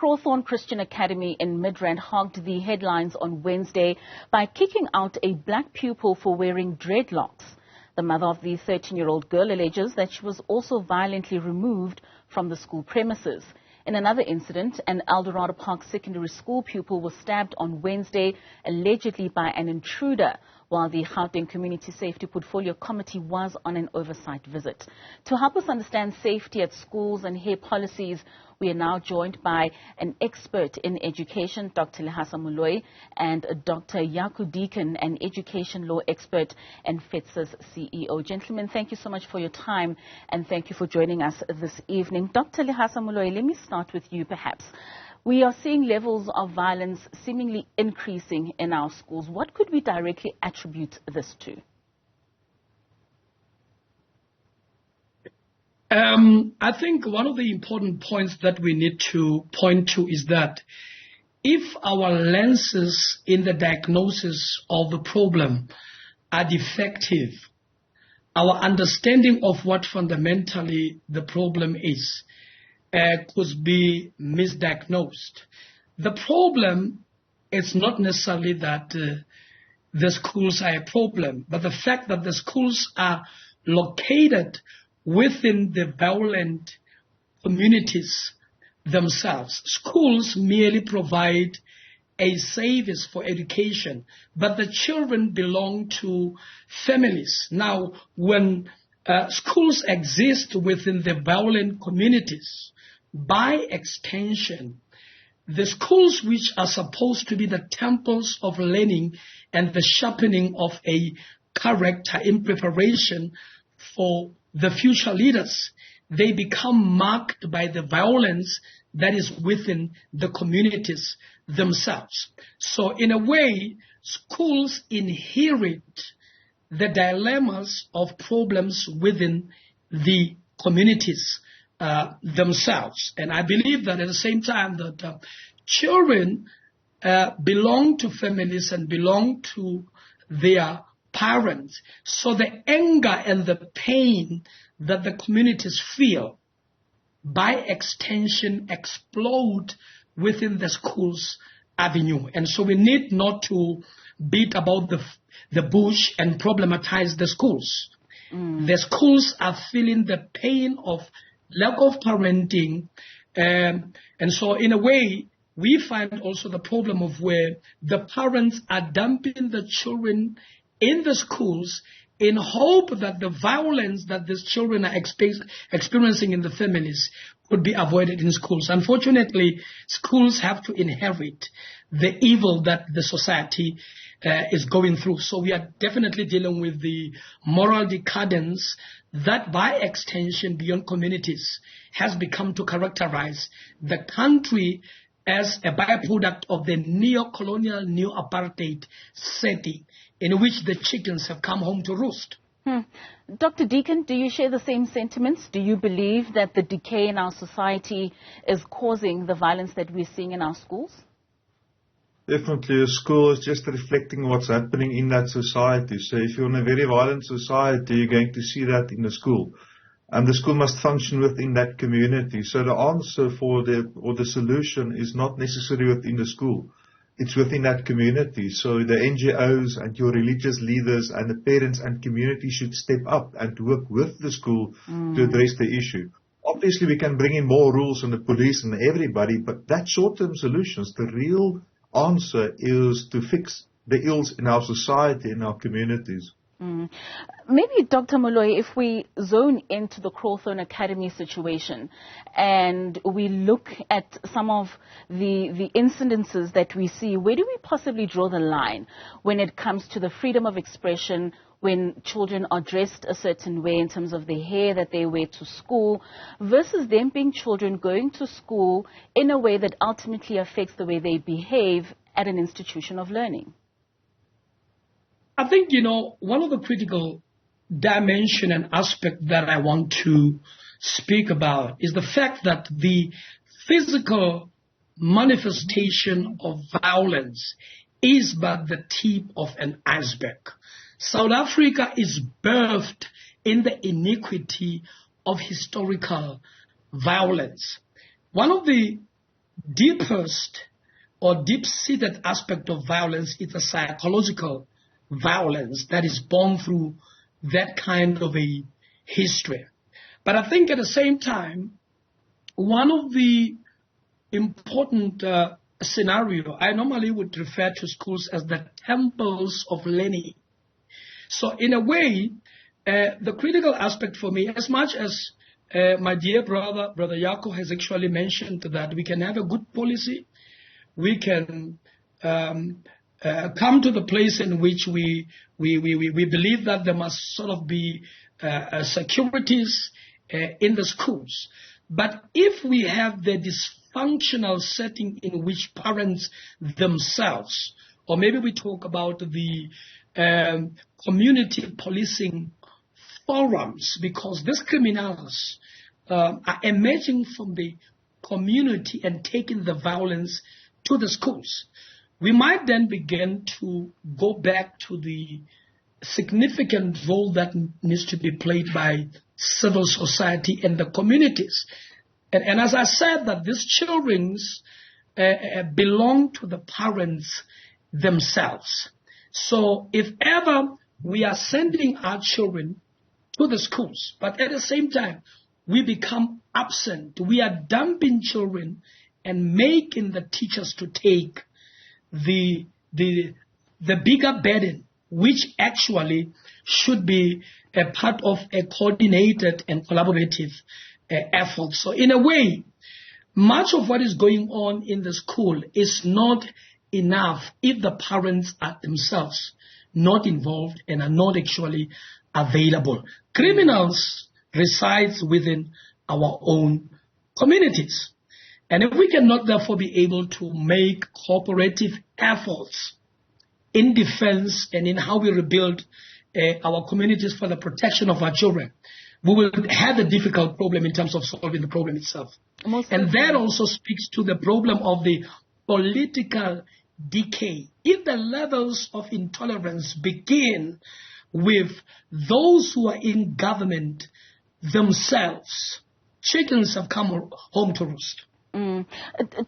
Crowthorne Christian Academy in Midrand hogged the headlines on Wednesday by kicking out a black pupil for wearing dreadlocks. The mother of the 13-year-old girl alleges that she was also violently removed from the school premises. In another incident, an Eldorado Park secondary school pupil was stabbed on Wednesday, allegedly by an intruder, while the Gauteng Community Safety Portfolio Committee was on an oversight visit. To help us understand safety at schools and hair policies, we are now joined by an expert in education, Dr Lehasa Moloi, and Dr Jaco Deacon, an education law expert and FETSA's CEO. Gentlemen, thank you so much for your time and thank you for joining us this evening. Dr Lehasa Moloi, let me start with you perhaps. We are seeing levels of violence seemingly increasing in our schools. What could we directly attribute this to? I think one of the important points that we need to point to is that if our lenses in the diagnosis of the problem are defective, our understanding of what fundamentally the problem is could be misdiagnosed. The problem is not necessarily that the schools are a problem, but the fact that the schools are located within the violent communities themselves. Schools merely provide a service for education, but the children belong to families. Now, when schools exist within the violent communities, by extension, the schools which are supposed to be the temples of learning and the sharpening of a character in preparation for the future leaders, they become marked by the violence that is within the communities themselves. So in a way, schools inherit the dilemmas of problems within the communities themselves. And I believe that at the same time that children belong to families and belong to their parents. So the anger and the pain that the communities feel, by extension, explode within the school's avenue. And so we need not to beat about the bush and problematize the schools. The schools are feeling the pain of lack of parenting. And so in a way, we find also the problem of where the parents are dumping the children in the schools in hope that the violence that these children are experiencing in the families could be avoided in schools. Unfortunately, schools have to inherit the evil that the society is going through. So we are definitely dealing with the moral decadence that by extension beyond communities has become to characterize the country as a byproduct of the neo-colonial, neo-apartheid setting in which the chickens have come home to roost. Dr. Deacon, do you share the same sentiments? Do you believe that the decay in our society is causing the violence that we're seeing in our schools? Definitely, a school is just reflecting what's happening in that society. So if you're in a very violent society, you're going to see that in the school. And the school must function within that community. So the answer for the solution is not necessarily within the school. It's within that community. So the NGOs and your religious leaders and the parents and community should step up and work with the school to address the issue. Obviously, we can bring in more rules on the police and everybody, but that's short-term solutions. The real answer is to fix the ills in our society, in our communities. Maybe, Dr. Moloi, if we zone into the Crowthorne Academy situation and we look at some of the incidences that we see, where do we possibly draw the line when it comes to the freedom of expression, when children are dressed a certain way in terms of the hair that they wear to school, versus them being children going to school in a way that ultimately affects the way they behave at an institution of learning? I think, one of the critical dimension and aspect that I want to speak about is the fact that the physical manifestation of violence is but the tip of an iceberg. South Africa is birthed in the iniquity of historical violence. One of the deepest or deep-seated aspect of violence is a psychological violence that is born through that kind of a history. But I think at the same time, one of the important scenario, I normally would refer to schools as the temples of learning. So in a way, the critical aspect for me, as much as my dear brother Jaco has actually mentioned that we can have a good policy, we can come to the place in which we believe that there must sort of be securities in the schools. But if we have the dysfunctional setting in which parents themselves, or maybe we talk about the community policing forums, because these criminals are emerging from the community and taking the violence to the schools, we might then begin to go back to the significant role that needs to be played by civil society and the communities. And as I said, that these children belong to the parents themselves. So if ever we are sending our children to the schools, but at the same time, we become absent, we are dumping children and making the teachers to take the bigger burden, which actually should be a part of a coordinated and collaborative effort. So in a way, much of what is going on in the school is not enough if the parents are themselves not involved and are not actually available. Criminals reside within our own communities. And if we cannot therefore be able to make cooperative efforts in defense and in how we rebuild our communities for the protection of our children, we will have a difficult problem in terms of solving the problem itself. And that also speaks to the problem of the political decay. If the levels of intolerance begin with those who are in government themselves, chickens have come home to roost.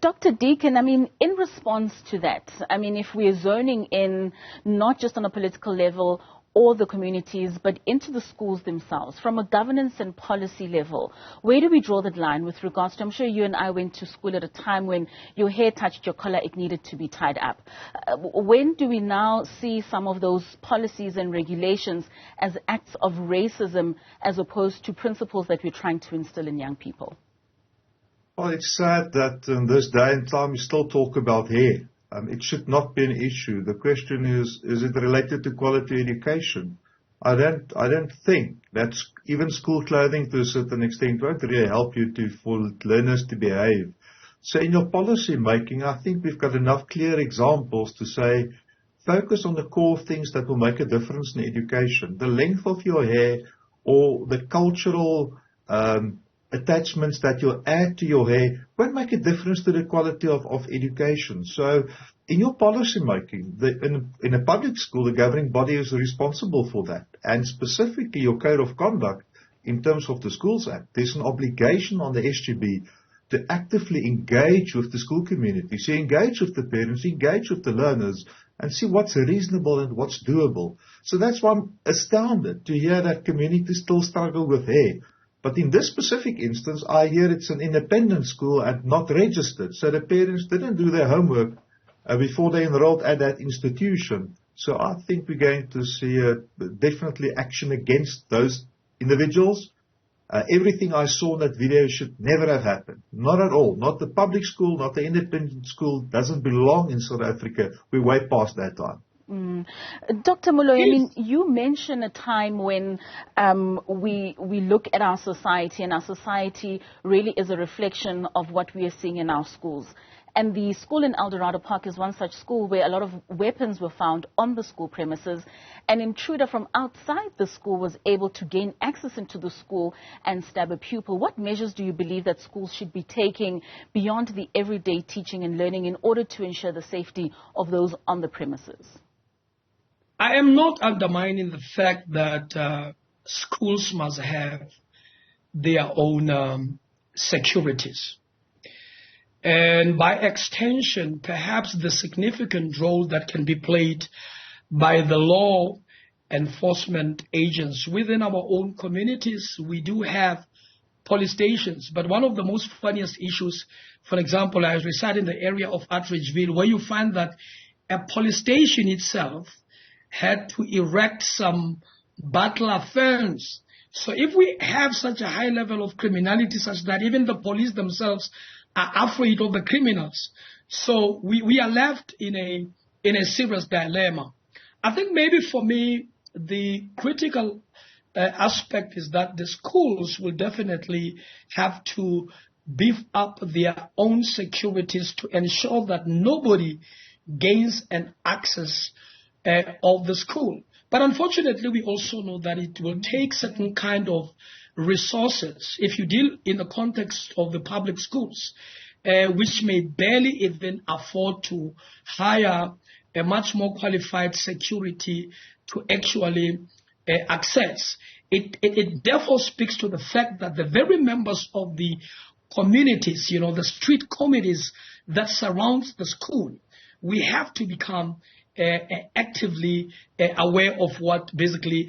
Dr. Deacon, I mean, in response to that, I mean, if we're zoning in not just on a political level or the communities, but into the schools themselves, from a governance and policy level, where do we draw the line with regards to, I'm sure you and I went to school at a time when your hair touched your collar, it needed to be tied up. When do we now see some of those policies and regulations as acts of racism as opposed to principles that we're trying to instill in young people? Well, it's sad that in this day and time we still talk about hair. It should not be an issue. The question is it related to quality education? I don't think that even school clothing to a certain extent won't really help you for learners to behave. So in your policy making, I think we've got enough clear examples to say, focus on the core things that will make a difference in education. The length of your hair or the cultural attachments that you'll add to your hair won't make a difference to the quality of education. So in your policy making, in a public school, the governing body is responsible for that. And specifically your code of conduct in terms of the Schools Act, there's an obligation on the SGB to actively engage with the school community. So engage with the parents, engage with the learners, and see what's reasonable and what's doable. So that's why I'm astounded to hear that communities still struggle with hair. But in this specific instance, I hear it's an independent school and not registered. So the parents didn't do their homework before they enrolled at that institution. So I think we're going to see definitely action against those individuals. Everything I saw in that video should never have happened. Not at all. Not the public school, not the independent school. Doesn't belong in South Africa. We're way past that time. Dr. Moloi, I mean, you mentioned a time when we look at our society, and our society really is a reflection of what we are seeing in our schools. And the school in Eldorado Park is one such school where a lot of weapons were found on the school premises. An intruder from outside the school was able to gain access into the school and stab a pupil. What measures do you believe that schools should be taking beyond the everyday teaching and learning in order to ensure the safety of those on the premises? I am not undermining the fact that schools must have their own securities. and by extension, perhaps the significant role that can be played by the law enforcement agents within our own communities. We do have police stations, but one of the most funniest issues, for example, I reside in the area of Atteridgeville, where you find that a police station itself had to erect some butler fence. So if we have such a high level of criminality such that even the police themselves are afraid of the criminals, so we are left in a serious dilemma. I think maybe for me, the critical aspect is that the schools will definitely have to beef up their own securities to ensure that nobody gains an access of the school. But unfortunately, we also know that it will take certain kind of resources if you deal in the context of the public schools, which may barely even afford to hire a much more qualified security to actually access. It therefore speaks to the fact that the very members of the communities, the street committees that surround the school, we have to become actively aware of what basically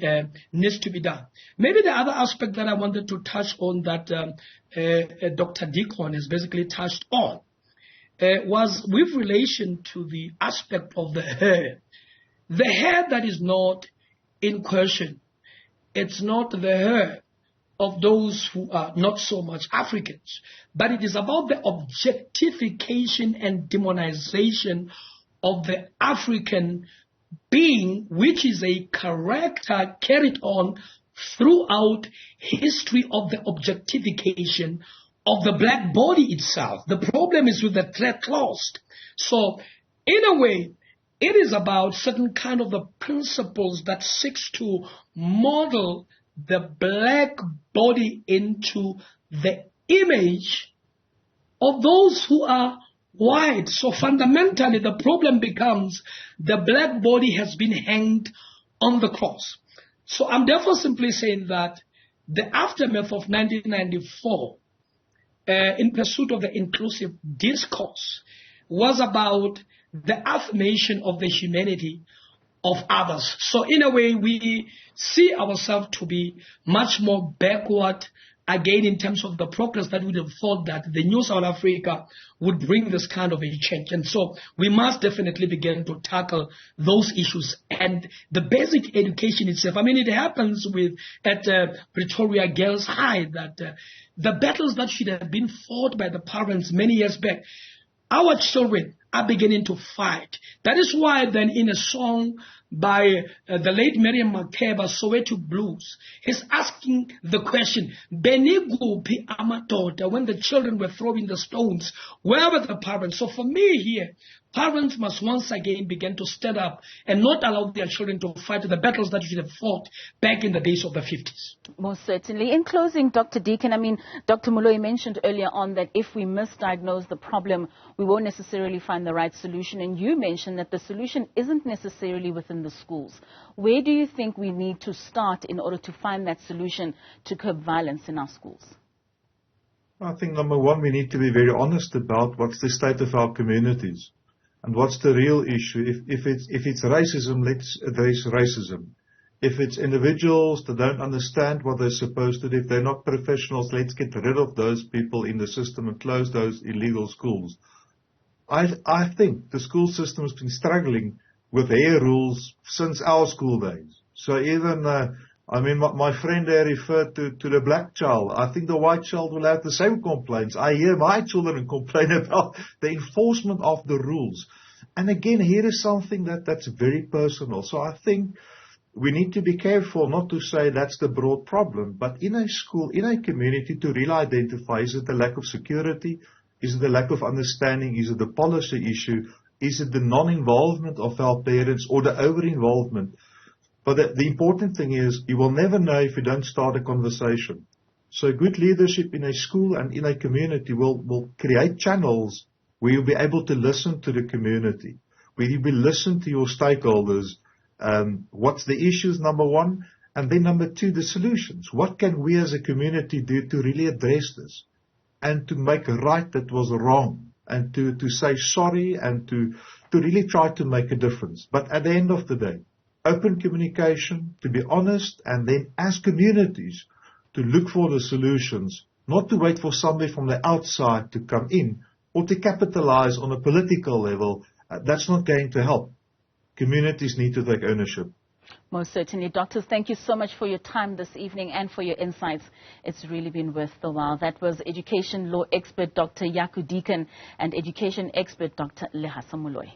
needs to be done. Maybe the other aspect that I wanted to touch on that Dr. Deacon has basically touched on was with relation to the aspect of the hair. The hair that is not in question, it's not the hair of those who are not so much Africans, but it is about the objectification and demonization of the African being, which is a character carried on throughout history of the objectification of the black body itself. The problem is with the threat clause. So, in a way, it is about certain kind of the principles that seeks to model the black body into the image of those who are white. So fundamentally, the problem becomes the black body has been hanged on the cross. So I'm therefore simply saying that the aftermath of 1994, in pursuit of the inclusive discourse, was about the affirmation of the humanity of others. So in a way, we see ourselves to be much more backward, again, in terms of the progress that we would have thought that the new South Africa would bring this kind of a change. And so we must definitely begin to tackle those issues. And the basic education itself, I mean, it happens at Pretoria Girls High that the battles that should have been fought by the parents many years back, our children are beginning to fight. That is why then in a song by the late Miriam Makeba, Soweto Blues, he's asking the question, Benigupi Amatota, when the children were throwing the stones, where were the parents? So for me here, parents must once again begin to stand up and not allow their children to fight the battles that you should have fought back in the days of the 50s. Most certainly. In closing, Dr. Deacon, I mean, Dr. Moloi mentioned earlier on that if we misdiagnose the problem, we won't necessarily find the right solution. And you mentioned that the solution isn't necessarily within the schools. Where do you think we need to start in order to find that solution to curb violence in our schools? I think, number one, we need to be very honest about what's the state of our communities. And what's the real issue? If it's racism, let's address racism. If it's individuals that don't understand what they're supposed to do, if they're not professionals, let's get rid of those people in the system and close those illegal schools. I think the school system has been struggling with hair rules since our school days. So even, my friend there referred to the black child. I think the white child will have the same complaints. I hear my children complain about the enforcement of the rules. And again, here is something that's very personal. So I think we need to be careful not to say that's the broad problem, but in a school, in a community, to really identify, is it the lack of security? Is it the lack of understanding? Is it the policy issue? Is it the non-involvement of our parents or the over-involvement? But the important thing is, you will never know if you don't start a conversation. So good leadership in a school and in a community will create channels where you'll be able to listen to the community, where you will listen to your stakeholders. What's the issues, number one? And then number two, the solutions. What can we as a community do to really address this and to make right that was wrong? and to say sorry and to really try to make a difference. But at the end of the day, open communication, to be honest, and then as communities to look for the solutions, not to wait for somebody from the outside to come in or to capitalize on a political level. That's not going to help. Communities need to take ownership. Most certainly. Doctors, thank you so much for your time this evening and for your insights. It's really been worth the while. That was education law expert Dr. Jaco Deacon and education expert Dr. Lehasa Moloi.